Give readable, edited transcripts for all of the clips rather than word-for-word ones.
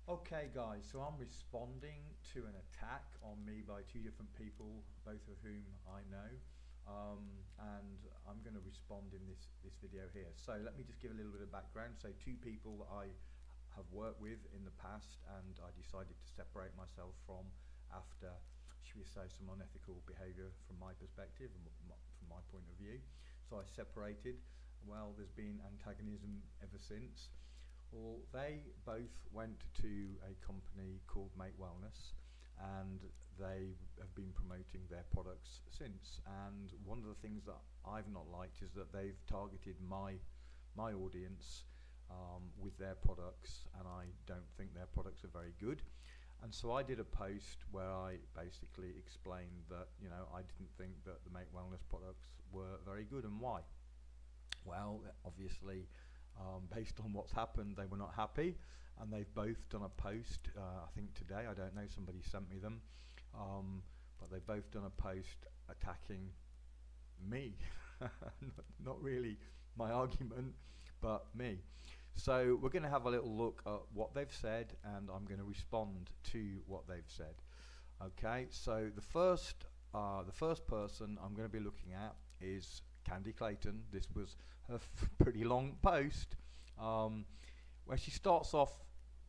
Okay, guys, so I'm responding to an attack on me by two different people, both of whom I know, and I'm going to respond in this video here. So let me just give a little bit of background. So two people that I have worked with in the past and I decided to separate myself from after, should we say, some unethical behaviour from my perspective and from my point of view. So I separated. Well, there's been antagonism ever since. Well, they both went to a company called Make Wellness and they have been promoting their products since. And one of the things that I've not liked is that they've targeted my audience with their products, and I don't think their products are very good. And so I did a post where I basically explained that, I didn't think that the Make Wellness products were very good, and why. Well, obviously, based on what's happened, they were not happy, and they've both done a post, I think today, I don't know, somebody sent me them, but they've both done a post attacking me, not really my argument, but me. So we're going to have a little look at what they've said, and I'm going to respond to what they've said. Okay, so the first person I'm going to be looking at is Candy Clayton. This was her pretty long post where she starts off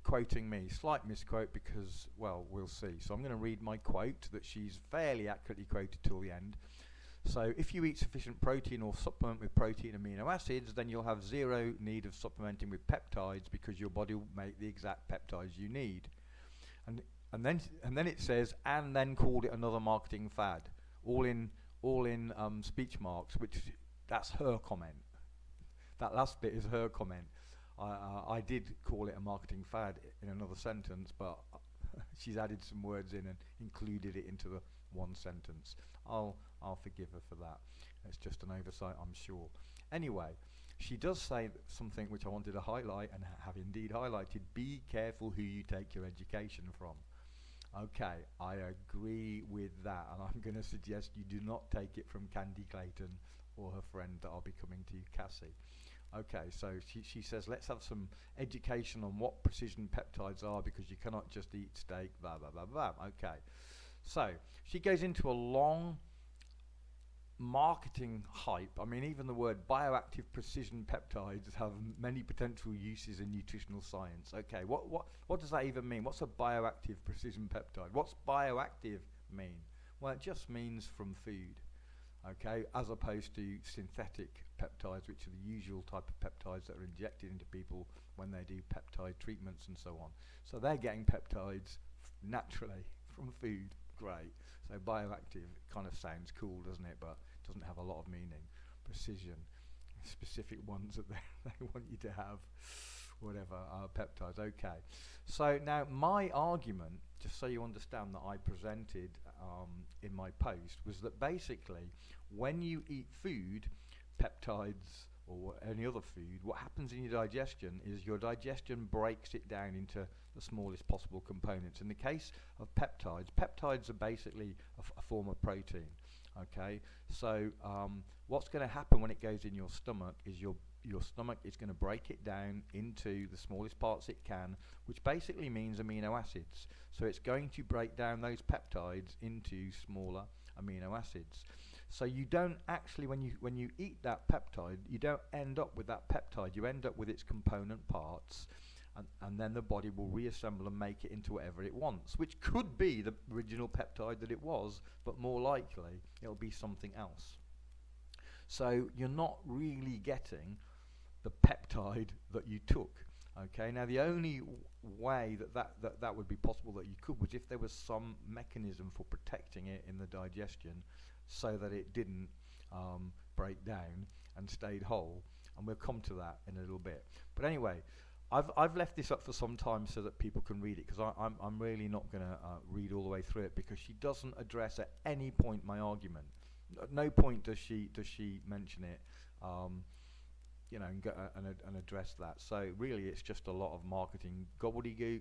quoting me. Slight misquote because, well, we'll see. So I'm going to read my quote that she's fairly accurately quoted till the end. So if you eat sufficient protein or supplement with protein amino acids, then you'll have zero need of supplementing with peptides because your body will make the exact peptides you need. And then it says, and then called it another marketing fad, all in speech marks, which that's her comment. That last bit is her comment. I did call it a marketing fad in another sentence, but she's added some words in and included it into the one sentence. I'll forgive her for that. It's just an oversight, I'm sure. Anyway, she does say something which I wanted to highlight and have indeed highlighted. Be careful who you take your education from. Okay, I agree with that, and I'm going to suggest you do not take it from Candy Clayton or her friend that I'll be coming to, Cassie. Okay, so she says, let's have some education on what precision peptides are because you cannot just eat steak, blah, blah, blah, blah. Okay, so she goes into a long marketing hype. I mean, even the word bioactive precision peptides have many potential uses in nutritional science. Okay, what does that even mean? What's a bioactive precision peptide? What's bioactive mean? Well, it just means from food, okay, as opposed to synthetic peptides, which are the usual type of peptides that are injected into people when they do peptide treatments and so on. So they're getting peptides naturally from food. Great. So bioactive kind of sounds cool, doesn't it? But it doesn't have a lot of meaning. Precision, specific ones that they want you to have, whatever, peptides. Okay. So now my argument, just so you understand that I presented in my post, was that basically when you eat food, peptides or any other food, what happens in your digestion is your digestion breaks it down into the smallest possible components. In the case of peptides are basically a form of protein. Okay, so what's going to happen when it goes in your stomach is your stomach is going to break it down into the smallest parts it can, which basically means amino acids. So it's going to break down those peptides into smaller amino acids. So you don't actually, when you eat that peptide, you don't end up with that peptide. You end up with its component parts, and then the body will reassemble and make it into whatever it wants, which could be the original peptide that it was, but more likely it'll be something else. So you're not really getting the peptide that you took. Okay, now the only way that would be possible that you could was if there was some mechanism for protecting it in the digestion so that it didn't break down and stayed whole, and we'll come to that in a little bit. But anyway, I've left this up for some time so that people can read it, because I'm really not going to read all the way through it, because she doesn't address at any point my argument. At no point does she mention it, and address that. So really, it's just a lot of marketing gobbledygook.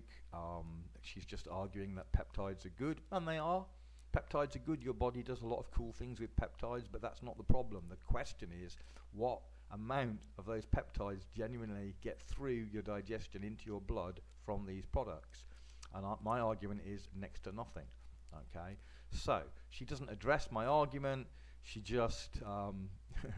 She's just arguing that peptides are good, and they are. Peptides are good. Your body does a lot of cool things with peptides, but that's not the problem. The question is, what amount of those peptides genuinely get through your digestion into your blood from these products? And my argument is next to nothing. Okay, so she doesn't address my argument. She just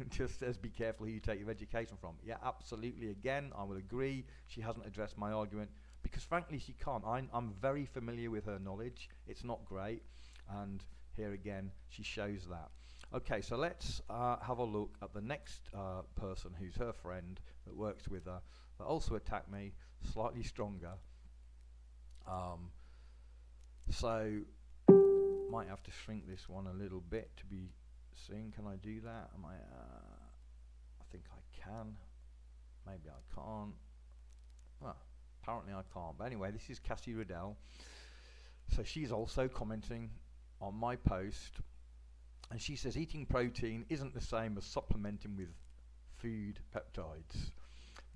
just says, be careful who you take your education from. Yeah, absolutely. Again, I will agree. She hasn't addressed my argument because, frankly, she can't. I'm very familiar with her knowledge. It's not great. And here again, she shows that. Okay, so let's have a look at the next person who's her friend that works with her that also attacked me, slightly stronger. So might have to shrink this one a little bit to be seen. Can I do that? Am I think I can. Maybe I can't. Well, apparently I can't. But anyway, this is Cassie Riddell. So she's also commenting on my post, and she says eating protein isn't the same as supplementing with food peptides.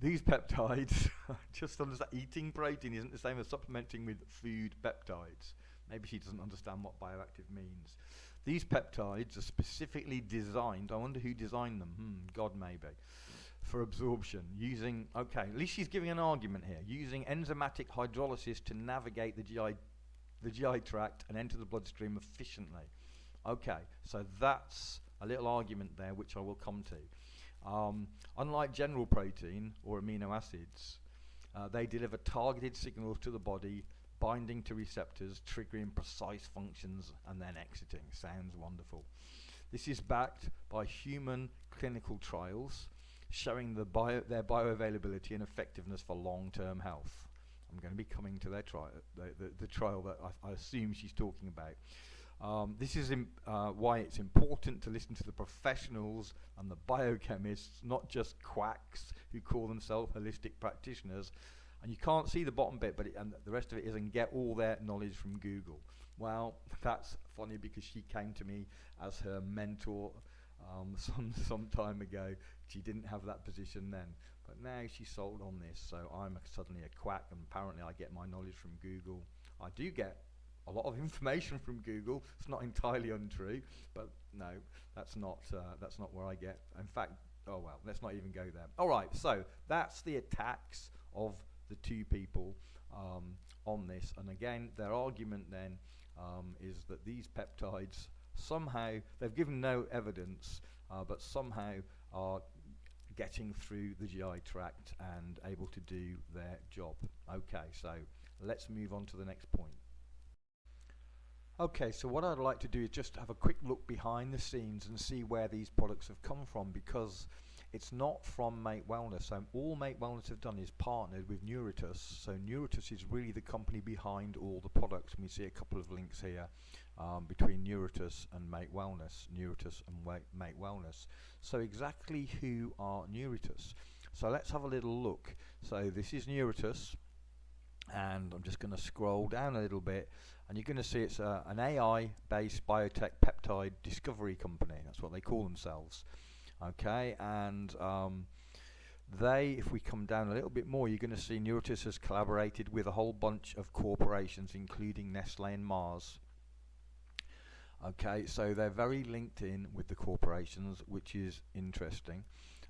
These peptides, just understand, eating protein isn't the same as supplementing with food peptides. Maybe she doesn't understand what bioactive means. These peptides are specifically designed, I wonder who designed them, God maybe, for absorption using, okay, at least she's giving an argument here, using enzymatic hydrolysis to navigate the GI tract and enter the bloodstream efficiently. Okay, so that's a little argument there which I will come to. Unlike general protein or amino acids, they deliver targeted signals to the body, binding to receptors, triggering precise functions, and then exiting. Sounds wonderful. This is backed by human clinical trials showing their bioavailability and effectiveness for long-term health. I'm going to be coming to their trial, the trial that I assume she's talking about. This is why it's important to listen to the professionals and the biochemists, not just quacks who call themselves holistic practitioners. And you can't see the bottom bit, but and the rest of it is, and get all their knowledge from Google. Well, that's funny because she came to me as her mentor some time ago. She didn't have that position then, but now she's sold on this. So I'm suddenly a quack, and apparently I get my knowledge from Google. I do get a lot of information from Google. It's not entirely untrue, but no, that's not where I get. In fact, oh well, let's not even go there. All right, so that's the attacks of the two people on this, and again their argument then is that these peptides somehow, they've given no evidence, but somehow are getting through the GI tract and able to do their job. Okay, so let's move on to the next point. Okay, so what I'd like to do is just have a quick look behind the scenes and see where these products have come from, because it's not from Make Wellness. So all Make Wellness have done is partnered with Neuritus. So Neuritus is really the company behind all the products. And we see a couple of links here between Neuritus and Make Wellness. Neuritus and Make Wellness. So exactly who are Neuritus? So let's have a little look. So this is Neuritus, and I'm just going to scroll down a little bit, and you're going to see it's an AI-based biotech peptide discovery company. That's what they call themselves. Okay, and if we come down a little bit more, you're going to see Neuritus has collaborated with a whole bunch of corporations, including Nestle and Mars. Okay, so they're very linked in with the corporations, which is interesting.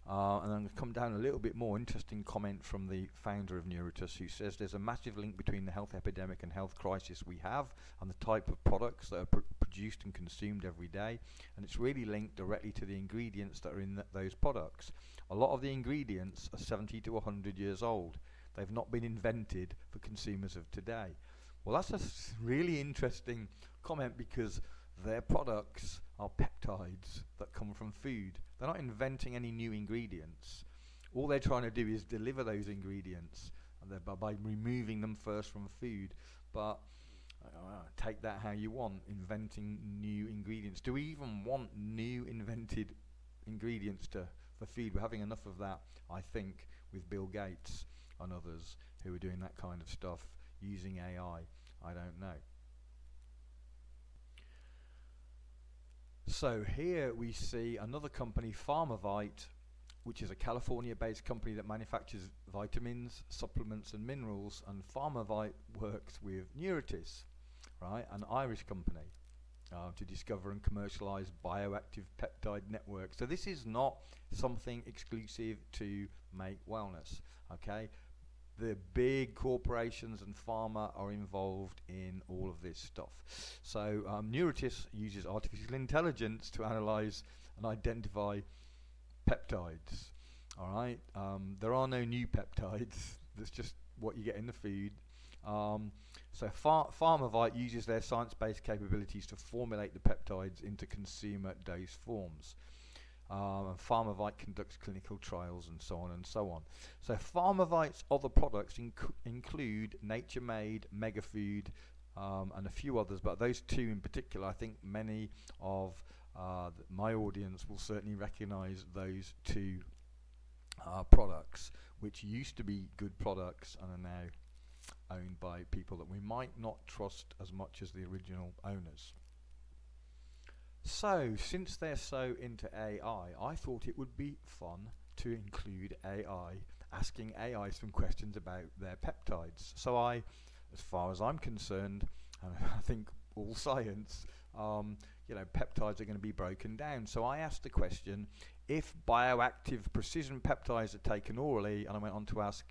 And I'm going to come down a little bit more. Interesting comment from the founder of Neuritus, who says there's a massive link between the health epidemic and health crisis we have and the type of products that are produced and consumed every day, and it's really linked directly to the ingredients that are in those products. A lot of the ingredients are 70 to 100 years old. They've not been invented for consumers of today. Well, that's a really interesting comment, because their products are peptides that come from food. They're not inventing any new ingredients. All they're trying to do is deliver those ingredients, and by removing them first from food. But take that how you want, inventing new ingredients. Do we even want new invented ingredients for food? We're having enough of that, I think, with Bill Gates and others who are doing that kind of stuff using AI. I don't know. So here we see another company, Pharmavite, which is a California-based company that manufactures vitamins, supplements and minerals, and Pharmavite works with Neuritis, right, an Irish company, to discover and commercialize bioactive peptide networks. So this is not something exclusive to Make Wellness, okay? the big corporations and pharma are involved in all of this stuff. So Neuritis uses artificial intelligence to analyze and identify peptides. All right, there are no new peptides. That's just what you get in the food. So Pharmavite uses their science-based capabilities to formulate the peptides into consumer dose forms. And Pharmavite conducts clinical trials and so on and so on. So Pharmavite's other products include Nature Made, Megafood, and a few others, but those two in particular, I think many of my audience will certainly recognize those two products, which used to be good products and are now owned by people that we might not trust as much as the original owners. So, since they're so into AI, I thought it would be fun to include AI, asking AI some questions about their peptides. So I, as far as I'm concerned, and I think all science, peptides are going to be broken down. So I asked the question, if bioactive precision peptides are taken orally, and I went on to ask,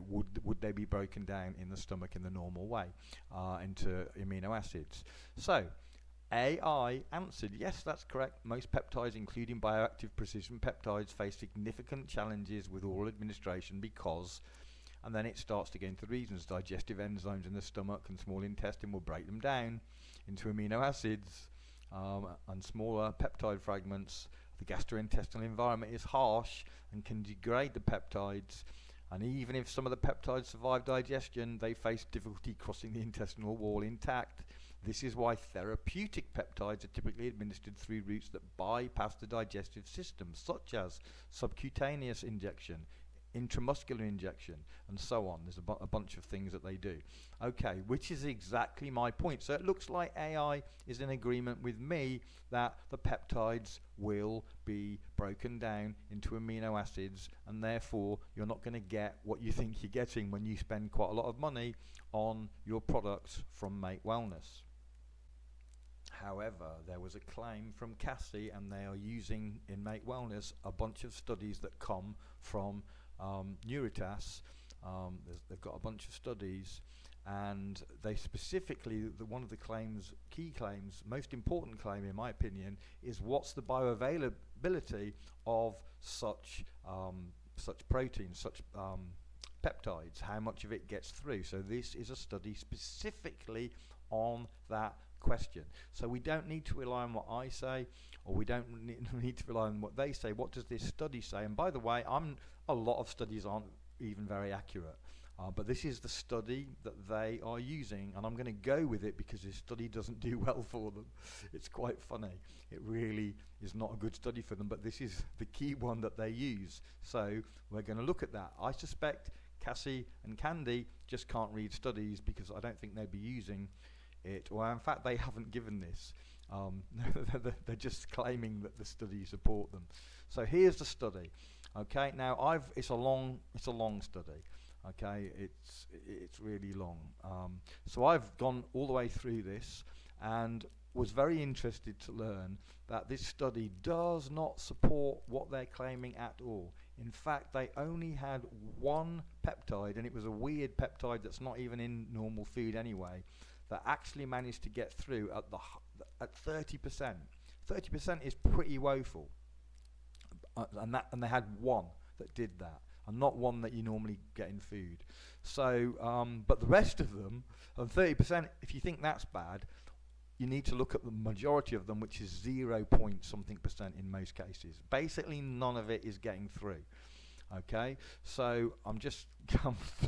would they be broken down in the stomach in the normal way into amino acids? So AI answered, yes, that's correct. Most peptides, including bioactive precision peptides, face significant challenges with oral administration because, and then it starts to get into the reasons, digestive enzymes in the stomach and small intestine will break them down into amino acids and smaller peptide fragments. The gastrointestinal environment is harsh and can degrade the peptides. And even if some of the peptides survive digestion, they face difficulty crossing the intestinal wall intact. This is why therapeutic peptides are typically administered through routes that bypass the digestive system, such as subcutaneous injection, intramuscular injection, and so on. There's a bunch of things that they do. Okay, which is exactly my point. So it looks like AI is in agreement with me that the peptides will be broken down into amino acids, and therefore you're not going to get what you think you're getting when you spend quite a lot of money on your products from Make Wellness. However, there was a claim from Cassie, and they are using in Make Wellness a bunch of studies that come from Neuritas. They've got a bunch of studies, and they specifically, one of the claims, key claims, most important claim in my opinion, is what's the bioavailability of such proteins, such peptides, how much of it gets through. So this is a study specifically on that question. So we don't need to rely on what I say, or we don't need to rely on what they say. What does this study say? And by the way, a lot of studies aren't even very accurate, but this is the study that they are using, and I'm going to go with it because this study doesn't do well for them. It's quite funny. It really is not a good study for them, but this is the key one that they use. So we're going to look at that. I suspect Cassie and Candy just can't read studies because I don't think they'd be using it, or in fact they haven't given this. They're just claiming that the studies support them. So here's the study. Okay, now it's a long study. Okay, it's really long. So I've gone all the way through this and was very interested to learn that this study does not support what they're claiming at all. In fact, they only had one peptide, and it was a weird peptide that's not even in normal food anyway, that actually managed to get through at 30%. 30% is pretty woeful, and they had one that did that, and not one that you normally get in food. So, but the rest of them, and 30%, if you think that's bad, you need to look at the majority of them, which is 0 point something percent in most cases. Basically, none of it is getting through. Okay, so I'm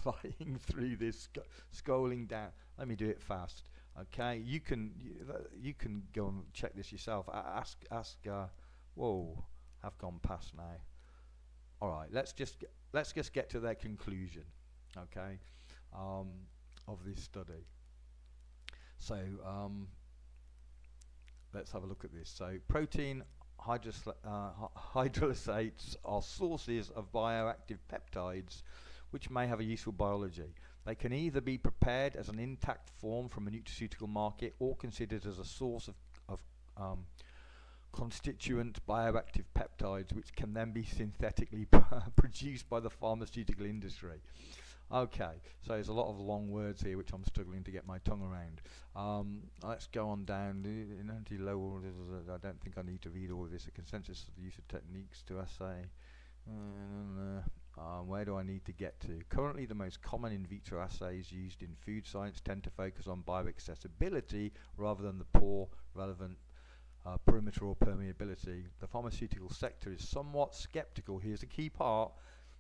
flying through this, scrolling down. Let me do it fast. Okay, you can go and check this yourself. Whoa, I've gone past now. All right, let's just get to their conclusion. Okay, of this study. So let's have a look at this. So protein hydrolysates are sources of bioactive peptides which may have a useful biology. They can either be prepared as an intact form from a nutraceutical market or considered as a source of constituent bioactive peptides which can then be synthetically produced by the pharmaceutical industry. Okay, so there's a lot of long words here which I'm struggling to get my tongue around. Let's go on down. In anti-low, I don't think I need to read all of this. A consensus of the use of techniques to assay. Where do I need to get to? Currently, the most common in vitro assays used in food science tend to focus on bioaccessibility rather than the poor relevant perimeter or permeability. The pharmaceutical sector is somewhat skeptical. Here's the key part.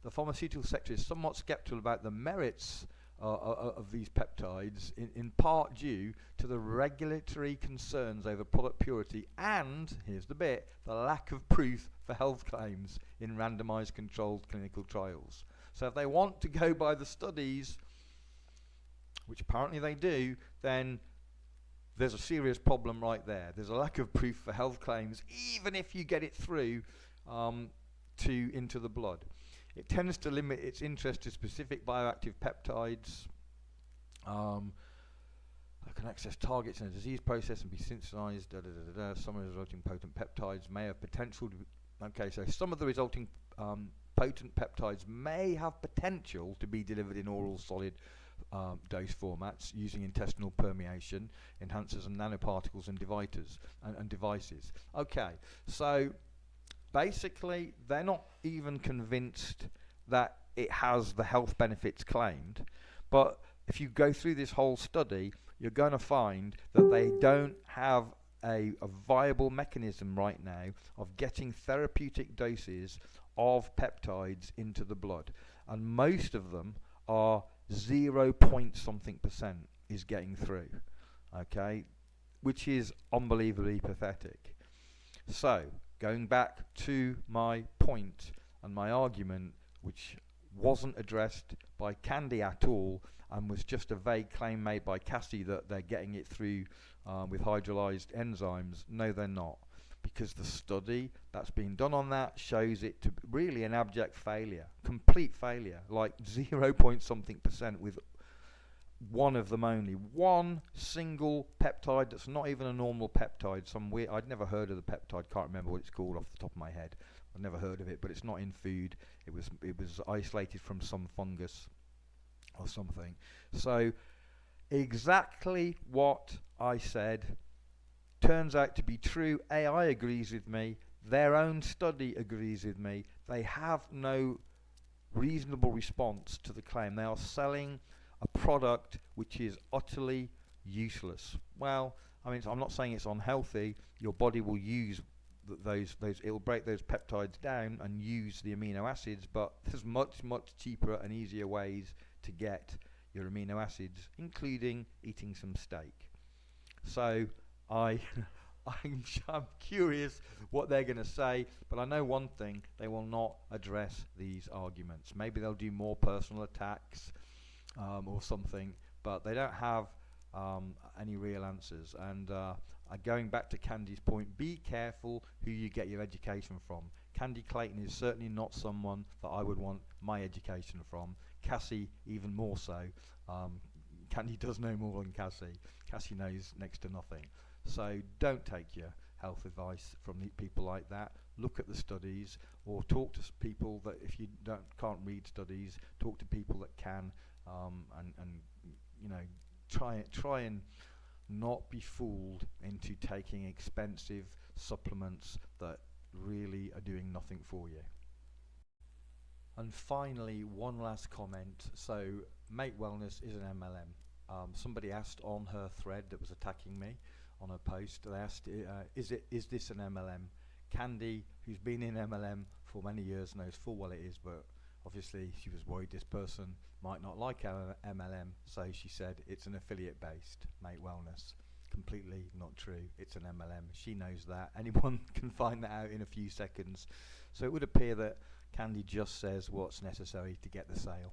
The pharmaceutical sector is somewhat skeptical about the merits of these peptides, in part due to the regulatory concerns over product purity and, here's the bit, the lack of proof for health claims in randomized controlled clinical trials. So if they want to go by the studies, which apparently they do, then there's a serious problem right there. There's a lack of proof for health claims, even if you get it through into the blood. It tends to limit its interest to specific bioactive peptides. That can access targets in a disease process and be synthesized. Some of the resulting potent peptides may have potential to okay, so some of the resulting potent peptides may have potential to be delivered in oral solid dose formats using intestinal permeation, enhancers and nanoparticles and devices. Okay, so basically they're not even convinced that it has the health benefits claimed, but if you go through this whole study, you're going to find that they don't have a viable mechanism right now of getting therapeutic doses of peptides into the blood, and most of them are 0 point something % is getting through, okay, which is unbelievably pathetic. So going back to my point and my argument, which wasn't addressed by Candy at all and was just a vague claim made by Cassie that they're getting it through with hydrolyzed enzymes. No, they're not, because the study that's been done on that shows it to really an abject failure, complete failure, like 0 point something % with one of them only, one single peptide that's not even a normal peptide, some weird, I'd never heard of the peptide, can't remember what it's called off the top of my head, I've never heard of it, but it's not in food, it was isolated from some fungus or something. So exactly what I said turns out to be true. AI agrees with me, their own study agrees with me, they have no reasonable response to the claim. They are selling a product which is utterly useless. Well, I mean, I'm not saying it's unhealthy. Your body will use those it'll break those peptides down and use the amino acids, but there's much cheaper and easier ways to get your amino acids, including eating some steak. So I'm curious what they're going to say, but I know one thing, they will not address these arguments. Maybe they'll do more personal attacks or something, but they don't have any real answers. And going back to Candy's point, be careful who you get your education from. Candy Clayton is certainly not someone that I would want my education from. Cassie even more so. Candy does know more than Cassie. Cassie knows next to nothing. So don't take your health advice from people like that. Look at the studies, or talk to people that, if you can't read studies, talk to people that can, and you know, try and not be fooled into taking expensive supplements that really are doing nothing for you. And finally, one last comment. So Make Wellness is an MLM. Somebody asked on her thread that was attacking me on her post, they asked, is this an MLM? Candy, who's been in MLM for many years, knows full well it is, but obviously she was worried this person might not like MLM, so she said it's an affiliate based Make Wellness. Completely not true. It's an MLM. She knows that. Anyone can find that out in a few seconds. So it would appear that Candy just says what's necessary to get the sale.